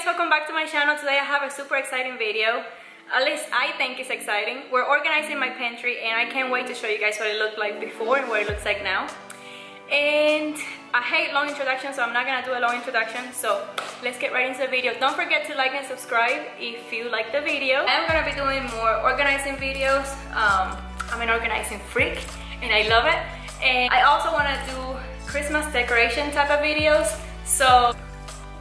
welcome back to my channel. Today I have a super exciting video. At least I think it's exciting. We're organizing my pantry and I can't wait to show you guys what it looked like before and what it looks like now. And I hate long introductions, so I'm not gonna do a long introduction. So let's get right into the video. Don't forget to like and subscribe if you like the video. I'm gonna be doing more organizing videos. I'm an organizing freak and I love it. And I also wanna do Christmas decoration type of videos. So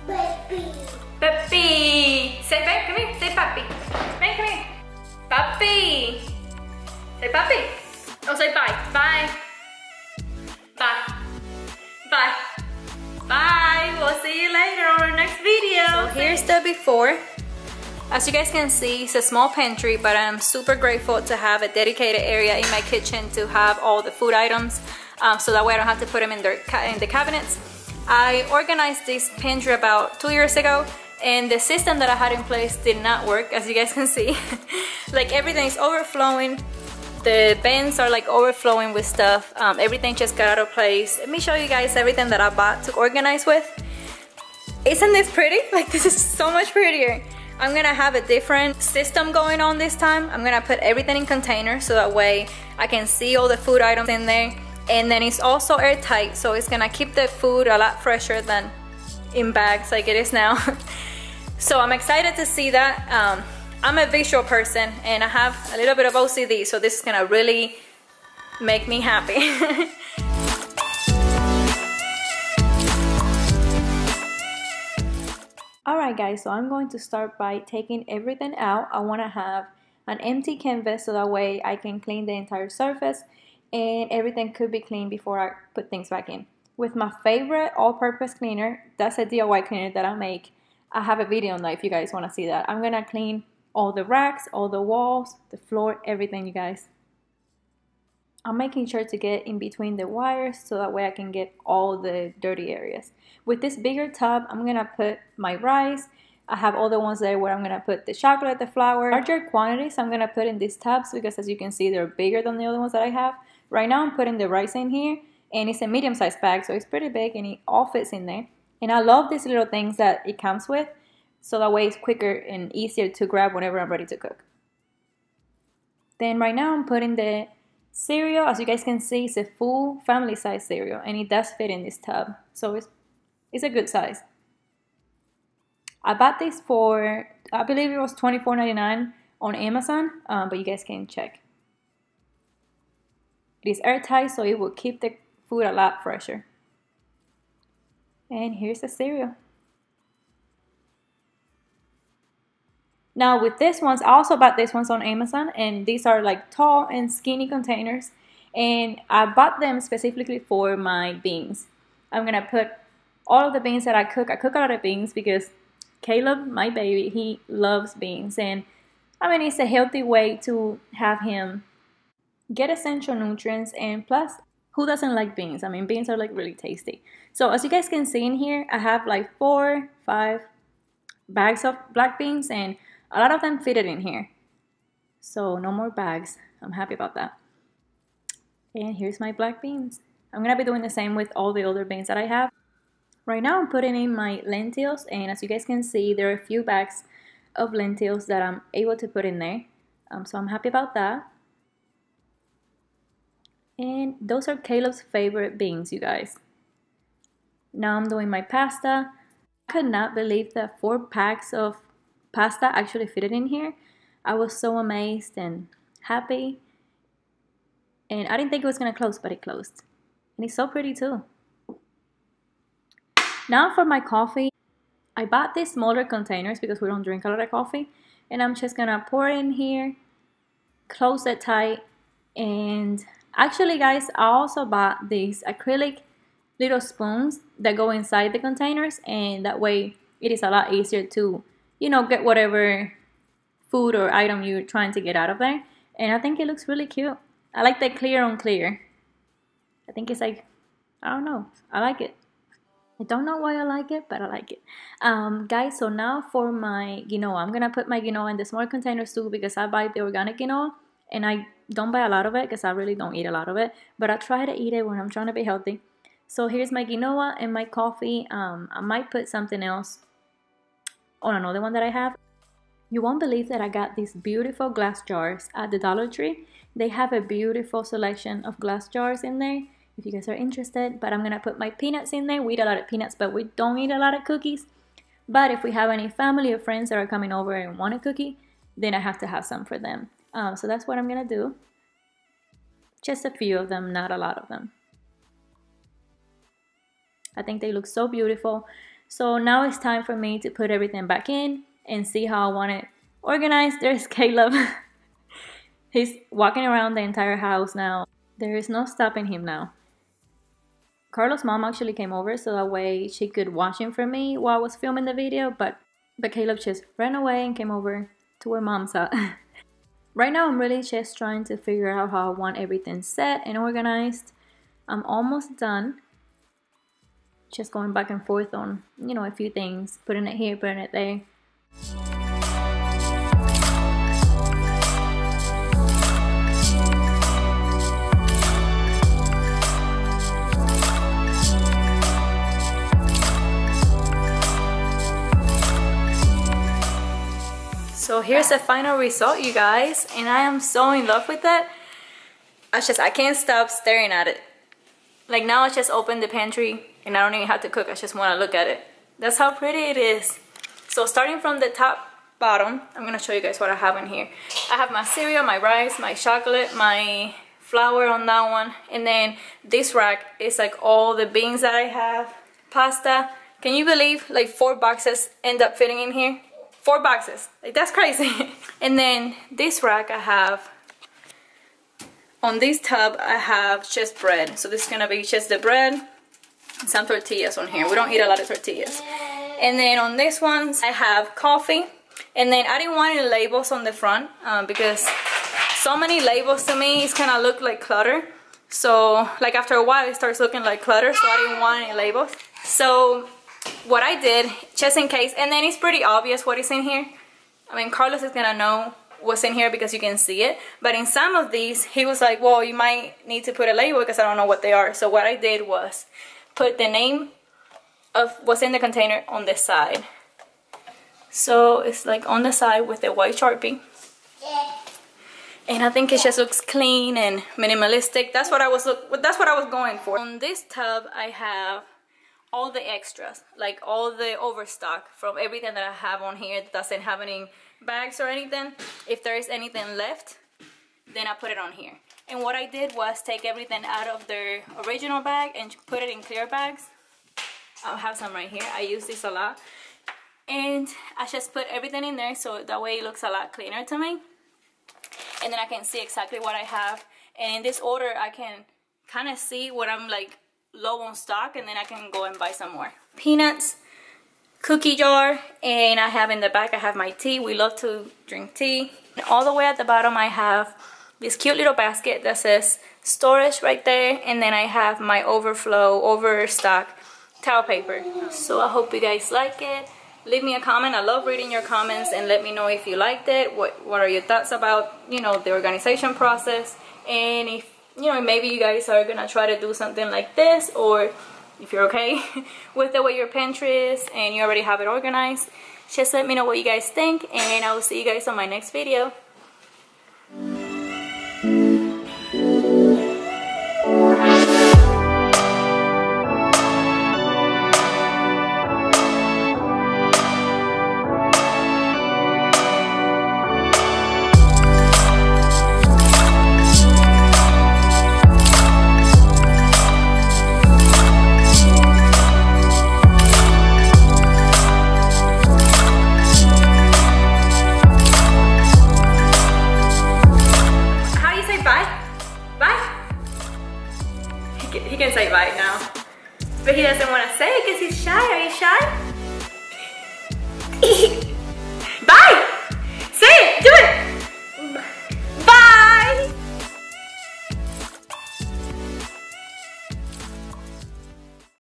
Baby. Papi. Say babe, come here. Say papi. Man, come here. Papi. Say papi. Oh, say bye. Bye. Bye. Bye. Bye. We'll see you later on our next video. So here's the before. As you guys can see, it's a small pantry, but I'm super grateful to have a dedicated area in my kitchen to have all the food items, so that way I don't have to put them in the cabinets. I organized this pantry about 2 years ago, and the system that I had in place did not work, as you guys can see. Like, everything is overflowing. The bins are like overflowing with stuff. Everything just got out of place. Let me show you guys everything that I bought to organize with. Isn't this pretty? Like, this is so much prettier. I'm gonna have a different system going on this time. I'm gonna put everything in containers so that way I can see all the food items in there. And then it's also airtight, so it's gonna keep the food a lot fresher than in bags like it is now. So I'm excited to see that. I'm a visual person and I have a little bit of OCD, so this is gonna really make me happy. Alright guys, so I'm going to start by taking everything out. I want to have an empty canvas so that way I can clean the entire surface and everything could be clean before I put things back in. With my favorite all-purpose cleaner, that's a DIY cleaner that I make. I have a video on that if you guys want to see that. I'm going to clean all the racks, all the walls, the floor, everything, you guys. I'm making sure to get in between the wires so that way I can get all the dirty areas. With this bigger tub, I'm gonna put my rice. I have all the ones there where I'm gonna put the chocolate, the flour. Larger quantities I'm gonna put in these tubs because, as you can see, they're bigger than the other ones that I have. Right now I'm putting the rice in here, and it's a medium-sized bag, so it's pretty big and it all fits in there. And I love these little things that it comes with, so that way it's quicker and easier to grab whenever I'm ready to cook. Then right now I'm putting the cereal. As you guys can see, it's a full family size cereal and it does fit in this tub, so it's a good size. I bought this for, I believe it was $24.99 on Amazon, but you guys can check. It is airtight, so it will keep the food a lot fresher. And here's the cereal. Now with these ones, I also bought these ones on Amazon, and these are like tall and skinny containers, and I bought them specifically for my beans. I'm gonna put all of the beans that I cook. I cook a lot of beans because Caleb, my baby, he loves beans, and I mean, it's a healthy way to have him get essential nutrients, and plus, who doesn't like beans? I mean, beans are like really tasty. So as you guys can see in here, I have like 4, 5 bags of black beans, and a lot of them fitted in here. So no more bags. I'm happy about that. And here's my black beans. I'm gonna be doing the same with all the other beans that I have. Right now I'm putting in my lentils, and as you guys can see, there are a few bags of lentils that I'm able to put in there. So I'm happy about that. And those are Caleb's favorite beans, you guys. Now I'm doing my pasta. I could not believe that 4 packs of pasta actually fitted in here. I was so amazed and happy. And I didn't think it was gonna close, but it closed. And it's so pretty too. Now for my coffee, I bought these smaller containers because we don't drink a lot of coffee. And I'm just gonna pour it in here, close it tight. And actually guys, I also bought these acrylic little spoons that go inside the containers, and that way it is a lot easier to, you know, get whatever food or item you're trying to get out of there. And I think it looks really cute. I like the clear on clear. I think it's like, I don't know, I like it. I don't know why I like it, but I like it. Guys, so now for my quinoa. I'm gonna put my quinoa in the small containers too because I buy the organic quinoa, and I don't buy a lot of it because I really don't eat a lot of it, but I try to eat it when I'm trying to be healthy. So here's my quinoa and my coffee. I might put something else on another one that I have. You won't believe that I got these beautiful glass jars at the Dollar Tree. They have a beautiful selection of glass jars in there if you guys are interested. But I'm gonna put my peanuts in there. We eat a lot of peanuts, but we don't eat a lot of cookies. But if we have any family or friends that are coming over and want a cookie, then I have to have some for them. So that's what I'm gonna do. Just a few of them, not a lot of them. I think they look so beautiful. So now it's time for me to put everything back in and see how I want it organized. There's Caleb. He's walking around the entire house now. There is no stopping him now. Carlos' mom actually came over so that way she could watch him for me while I was filming the video, but Caleb just ran away and came over to where mom's at. Right now I'm really just trying to figure out how I want everything set and organized. I'm almost done. Just going back and forth on, you know, a few things, putting it here, putting it there. So here's the final result, you guys, and I am so in love with it. I can't stop staring at it. Like now I just opened the pantry and I don't even have to cook, I just want to look at it. That's how pretty it is. So starting from the top bottom, I'm gonna show you guys what I have in here. I have my cereal, my rice, my chocolate, my flour on that one, and then this rack is like all the beans that I have, pasta. Can you believe like 4 boxes end up fitting in here? 4 boxes, like that's crazy. And then this rack I have, on this tub I have just bread. So this is gonna be just the bread and some tortillas on here. We don't eat a lot of tortillas. And then on this one I have coffee. And then I didn't want any labels on the front because so many labels to me it's kind of look like clutter. So like after a while it starts looking like clutter, so I didn't want any labels. So what I did, just in case, and then it's pretty obvious what is in here. I mean, Carlos is gonna know what's in here because you can see it. But in some of these, he was like, well, you might need to put a label because I don't know what they are. So what I did was put the name of what's in the container on this side. So it's like on the side with the white Sharpie. And I think it just looks clean and minimalistic. That's what I was going for. On this tub, I have all the extras, like all the overstock from everything that I have on here that doesn't have any bags or anything. If there is anything left, then I put it on here. And what I did was take everything out of their original bag and put it in clear bags. I'll have some right here. I use this a lot. And I just put everything in there so that way it looks a lot cleaner to me. And then I can see exactly what I have. And in this order, I can kind of see what I'm like low on stock, and then I can go and buy some more. Peanuts, cookie jar, and I have in the back I have my tea. We love to drink tea. And all the way at the bottom I have this cute little basket that says storage right there, and then I have my overstock towel paper. So I hope you guys like it. Leave me a comment. I love reading your comments, and let me know if you liked it. What are your thoughts about, you know, the organization process, and if, you know, maybe you guys are gonna try to do something like this, or if you're okay with the way your pantry is and you already have it organized, just let me know what you guys think, and I will see you guys on my next video. He can say bye now, but he doesn't want to say it because he's shy. Are you shy?